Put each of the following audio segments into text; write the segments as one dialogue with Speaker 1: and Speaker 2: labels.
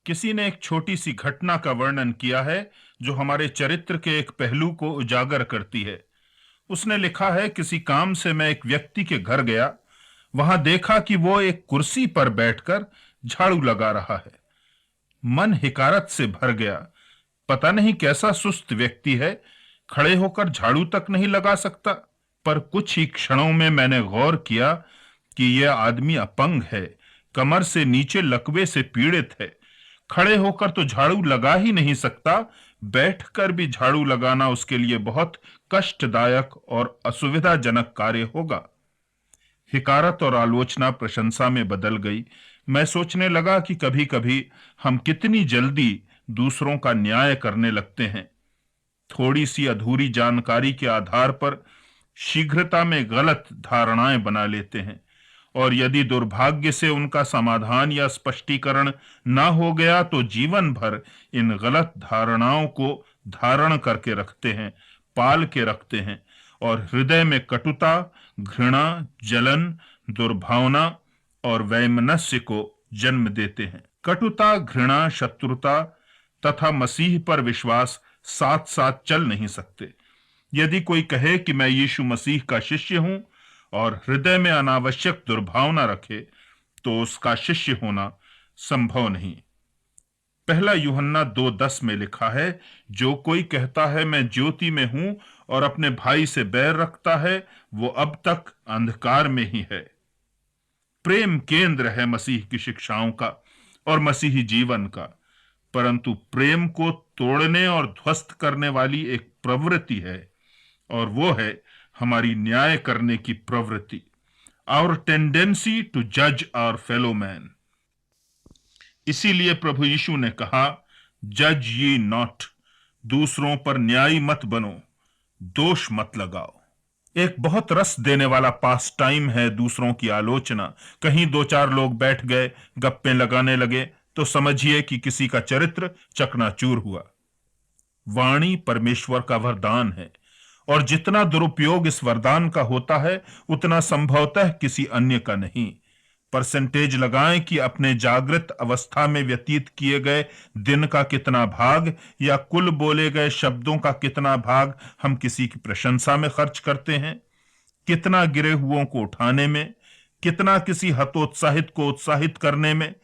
Speaker 1: किसी ने एक छोटी सी घटना का वर्णन किया है जो हमारे चरित्र के एक पहलू को उजागर करती है। उसने लिखा है, किसी काम से मैं एक व्यक्ति के घर गया। वहां देखा कि वो एक कुर्सी पर बैठकर झाड़ू लगा रहा है। मन हिकारत से भर गया। पता नहीं कैसा सुस्त व्यक्ति है, खड़े होकर झाड़ू तक नहीं लगा सकता। पर कुछ ही क्षणों में मैंने गौर किया कि यह आदमी अपंग है, कमर से नीचे लकवे से पीड़ित है। खड़े होकर तो झाड़ू लगा ही नहीं सकता, बैठकर भी झाड़ू लगाना उसके लिए बहुत कष्टदायक और असुविधाजनक कार्य होगा। हिकारत और आलोचना प्रशंसा में बदल गई। मैं सोचने लगा कि कभी कभी हम कितनी जल्दी दूसरों का न्याय करने लगते हैं। थोड़ी सी अधूरी जानकारी के आधार पर शीघ्रता में गलत धारणाएं बना लेते हैं, और यदि दुर्भाग्य से उनका समाधान या स्पष्टीकरण ना हो गया तो जीवन भर इन गलत धारणाओं को धारण करके रखते हैं, पाल के रखते हैं, और हृदय में कटुता, घृणा, जलन, दुर्भावना और वैमनस्य को जन्म देते हैं। कटुता, घृणा, शत्रुता तथा मसीह पर विश्वास साथ साथ चल नहीं सकते। यदि कोई कहे कि मैं यीशु मसीह का शिष्य हूं और हृदय में अनावश्यक दुर्भावना रखे, तो उसका शिष्य होना संभव नहीं। पहला यूहन्ना 2:10 में लिखा है, जो कोई कहता है मैं ज्योति में हूं और अपने भाई से बैर रखता है, वो अब तक अंधकार में ही है। प्रेम केंद्र है मसीह की शिक्षाओं का और मसीही जीवन का, परंतु प्रेम को तोड़ने और ध्वस्त करने वाली एक प्रवृत्ति है, और वो है हमारी न्याय करने की प्रवृत्ति, आवर टेंडेंसी टू जज आवर फेलो मैन। इसीलिए प्रभु यीशु ने कहा, जज ये नॉट, दूसरों पर न्यायी मत बनो, दोष मत लगाओ। एक बहुत रस देने वाला पास टाइम है दूसरों की आलोचना। कहीं दो चार लोग बैठ गए, गप्पे लगाने लगे, तो समझिए कि किसी का चरित्र चकनाचूर हुआ। वाणी परमेश्वर का वरदान है, और जितना दुरुपयोग इस वरदान का होता है, उतना संभवतः किसी अन्य का नहीं। परसेंटेज लगाएं कि अपने जागृत अवस्था में व्यतीत किए गए दिन का कितना भाग या कुल बोले गए शब्दों का कितना भाग हम किसी की प्रशंसा में खर्च करते हैं। कितना गिरे हुओं को उठाने में, कितना किसी हतोत्साहित को उत्साहित करने में,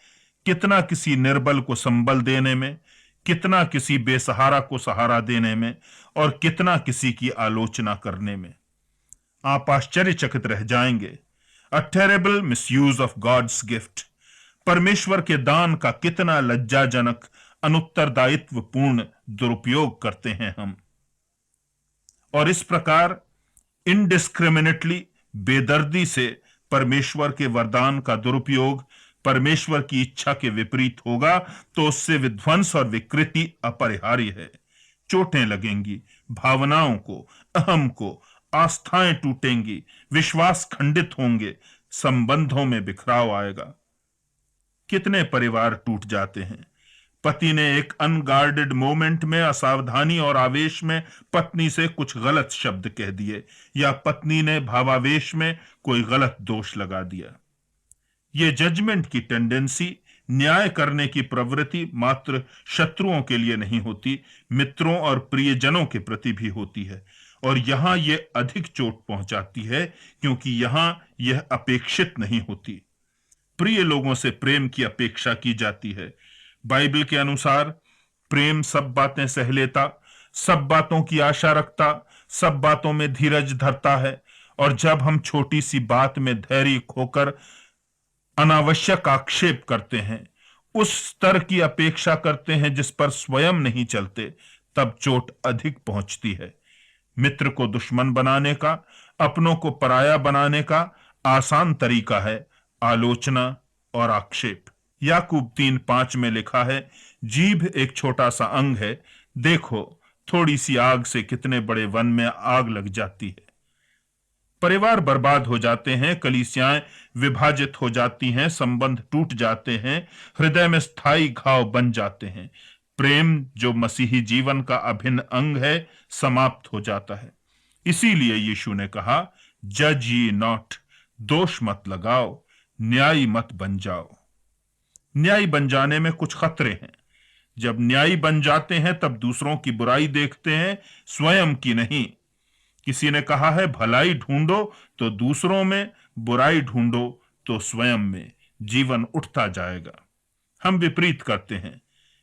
Speaker 1: कितना किसी निर्बल को संबल देने में, कितना किसी बेसहारा को सहारा देने में, और कितना किसी की आलोचना करने में। आप आश्चर्यचकित रह जाएंगे। A terrible misuse of God's gift। परमेश्वर के दान का कितना लज्जाजनक अनुत्तरदायित्वपूर्ण दुरुपयोग करते हैं हम। और इस प्रकार इनडिस्क्रिमिनेटली, बेदर्दी से परमेश्वर के वरदान का दुरुपयोग परमेश्वर की इच्छा के विपरीत होगा, तो उससे विध्वंस और विकृति अपरिहार्य है। चोटें लगेंगी भावनाओं को, अहम को, आस्थाएं टूटेंगी, विश्वास खंडित होंगे, संबंधों में बिखराव आएगा। कितने परिवार टूट जाते हैं। पति ने एक अनगार्डेड मोमेंट में असावधानी और आवेश में पत्नी से कुछ गलत शब्द कह दिए, या पत्नी ने भावावेश में कोई गलत दोष लगा दिया। ये जजमेंट की टेंडेंसी, न्याय करने की प्रवृत्ति मात्र शत्रुओं के लिए नहीं होती, मित्रों और प्रियजनों के प्रति भी होती है। और यहां यह अधिक चोट पहुंचाती है, क्योंकि यहां यह अपेक्षित नहीं होती। प्रिय लोगों से प्रेम की अपेक्षा की जाती है। बाइबल के अनुसार प्रेम सब बातें सह लेता, सब बातों की आशा रखता, सब बातों में धीरज धरता है। और जब हम छोटी सी बात में धैर्य खोकर अनावश्यक आक्षेप करते हैं, उस स्तर की अपेक्षा करते हैं जिस पर स्वयं नहीं चलते, तब चोट अधिक पहुंचती है। मित्र को दुश्मन बनाने का, अपनों को पराया बनाने का आसान तरीका है आलोचना और आक्षेप। याकूब 3:5 में लिखा है, जीभ एक छोटा सा अंग है, देखो थोड़ी सी आग से कितने बड़े वन में आग लग जाती है। परिवार बर्बाद हो जाते हैं, कलीसियाएं विभाजित हो जाती हैं, संबंध टूट जाते हैं, हृदय में स्थायी घाव बन जाते हैं। प्रेम, जो मसीही जीवन का अभिन्न अंग है, समाप्त हो जाता है। इसीलिए यीशु ने कहा, जज ये नॉट, दोष मत लगाओ, न्यायी मत बन जाओ। न्यायी बन जाने में कुछ खतरे हैं। जब न्यायी बन जाते हैं तब दूसरों की बुराई देखते हैं, स्वयं की नहीं। किसी ने कहा है, भलाई ढूंढो तो दूसरों में, बुराई ढूंढो तो स्वयं में। जीवन उठता जाएगा। हम विपरीत करते हैं,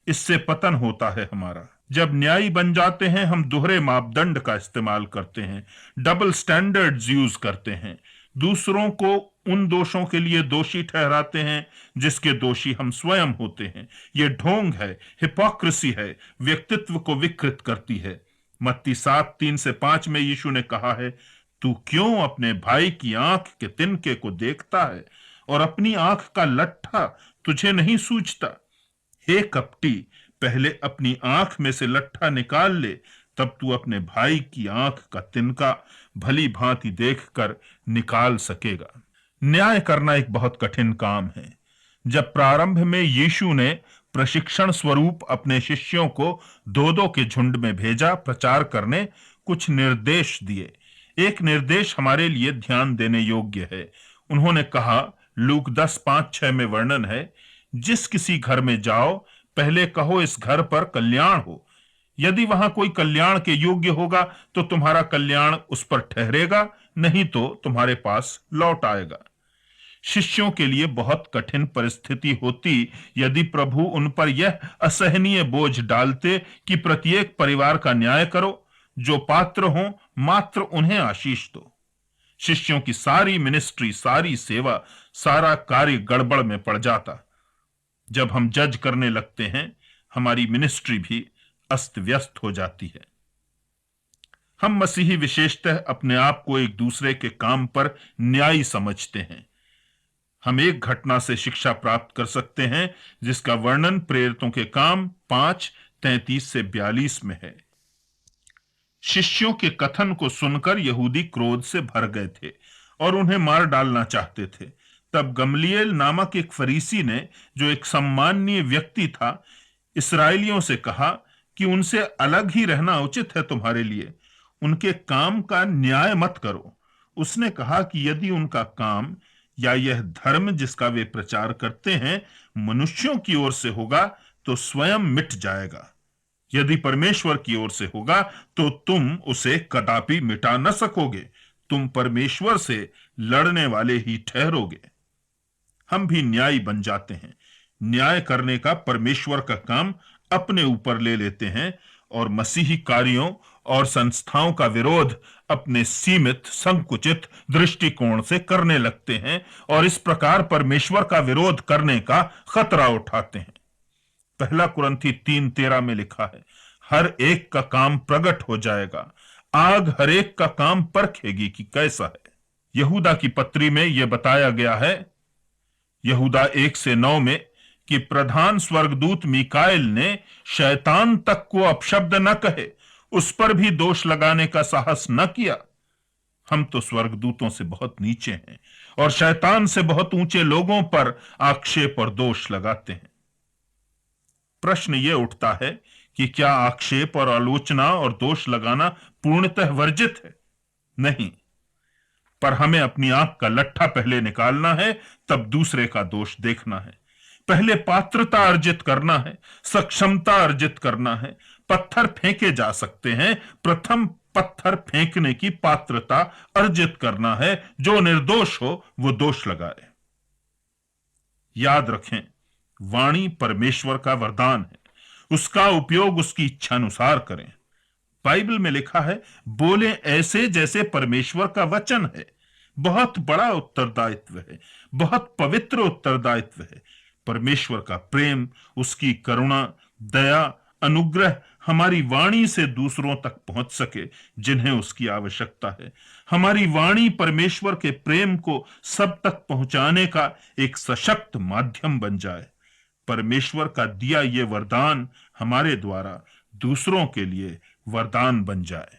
Speaker 1: इससे पतन होता है हमारा। जब न्यायी बन जाते हैं हम दोहरे मापदंड का इस्तेमाल करते हैं, डबल स्टैंडर्ड्स यूज करते हैं। दूसरों को उन दोषों के लिए दोषी ठहराते हैं जिसके दोषी हम स्वयं होते हैं। यह ढोंग है, हिपोक्रेसी है, व्यक्तित्व को विकृत करती है। मत्ती 7:3-5 में यीशु ने कहा है, तू क्यों अपने भाई की आंख के तिनके को देखता है और अपनी आंख का लट्ठा तुझे नहीं सूझता? हे कपटी, पहले अपनी आंख में से लट्ठा निकाल ले, तब तू अपने भाई की आंख का तिनका भली भांति देखकर निकाल सकेगा। न्याय करना एक बहुत कठिन काम है। जब प्रारंभ में यीशु ने प्रशिक्षण स्वरूप अपने शिष्यों को दो दो के झुंड में भेजा प्रचार करने, कुछ निर्देश दिए। एक निर्देश हमारे लिए ध्यान देने योग्य है। उन्होंने कहा, लूक 10:5-6 में वर्णन है, जिस किसी घर में जाओ पहले कहो इस घर पर कल्याण हो। यदि वहां कोई कल्याण के योग्य होगा तो तुम्हारा कल्याण उस पर ठहरेगा, नहीं तो तुम्हारे पास लौट आएगा। शिष्यों के लिए बहुत कठिन परिस्थिति होती यदि प्रभु उन पर यह असहनीय बोझ डालते कि प्रत्येक परिवार का न्याय करो, जो पात्र हो मात्र उन्हें आशीष दो। शिष्यों की सारी मिनिस्ट्री, सारी सेवा, सारा कार्य गड़बड़ में पड़ जाता। जब हम जज करने लगते हैं हमारी मिनिस्ट्री भी अस्त व्यस्त हो जाती है। हम मसीही विशेषतः अपने आप को एक दूसरे के काम पर न्यायी समझते हैं। हम एक घटना से शिक्षा प्राप्त कर सकते हैं जिसका वर्णन प्रेरितों के काम 5:33-42 में है। शिष्यों के कथन को सुनकर यहूदी क्रोध से भर गए थे और उन्हें मार डालना चाहते थे। तब गमलीएल नामक एक फरीसी ने, जो एक सम्माननीय व्यक्ति था, इस्राएलियों से कहा कि उनसे अलग ही रहना उचित है तुम्हारे लिए, उनके काम का न्याय मत करो। उसने कहा कि यदि उनका काम या यह धर्म जिसका वे प्रचार करते हैं मनुष्यों की ओर से होगा तो स्वयं मिट जाएगा। यदि परमेश्वर की ओर से होगा तो तुम उसे कदापि मिटा न सकोगे। तुम परमेश्वर से लड़ने वाले ही ठहरोगे। हम भी न्यायी बन जाते हैं। न्याय करने का परमेश्वर का काम अपने ऊपर ले लेते हैं और मसीही कार्यों और संस्थाओं का विरोध अपने सीमित, संकुचित दृष्टिकोण से करने लगते हैं और इस प्रकार परमेश्वर का विरोध करने का खतरा उठाते हैं। 1 कुरिन्थी 3:13 में लिखा है, हर एक का काम प्रकट हो जाएगा, आग हर एक का काम परखेगी कि कैसा है। यहूदा की पत्री में यह बताया गया है, यहूदा 1-9 में, कि प्रधान स्वर्गदूत मीकाएल ने शैतान तक को अपशब्द न कहे, उस पर भी दोष लगाने का साहस न किया। हम तो स्वर्गदूतों से बहुत नीचे हैं और शैतान से बहुत ऊंचे लोगों पर आक्षेप और दोष लगाते हैं। प्रश्न यह उठता है कि क्या आक्षेप और आलोचना और दोष लगाना पूर्णतः वर्जित है? नहीं, पर हमें अपनी आंख का लट्ठा पहले निकालना है, तब दूसरे का दोष देखना है। पहले पात्रता अर्जित करना है, सक्षमता अर्जित करना है। पत्थर फेंके जा सकते हैं, प्रथम पत्थर फेंकने की पात्रता अर्जित करना है। जो निर्दोष हो वो दोष लगाए। याद रखें, वाणी परमेश्वर का वरदान है, उसका उपयोग उसकी इच्छा अनुसार करें। बाइबल में लिखा है, बोले ऐसे जैसे परमेश्वर का वचन है। बहुत बड़ा उत्तरदायित्व है, बहुत पवित्र उत्तरदायित्व है। परमेश्वर का प्रेम, उसकी करुणा, दया, अनुग्रह हमारी वाणी से दूसरों तक पहुंच सके जिन्हें उसकी आवश्यकता है। हमारी वाणी परमेश्वर के प्रेम को सब तक पहुंचाने का एक सशक्त माध्यम बन जाए। परमेश्वर का दिया ये वरदान हमारे द्वारा दूसरों के लिए वरदान बन जाए।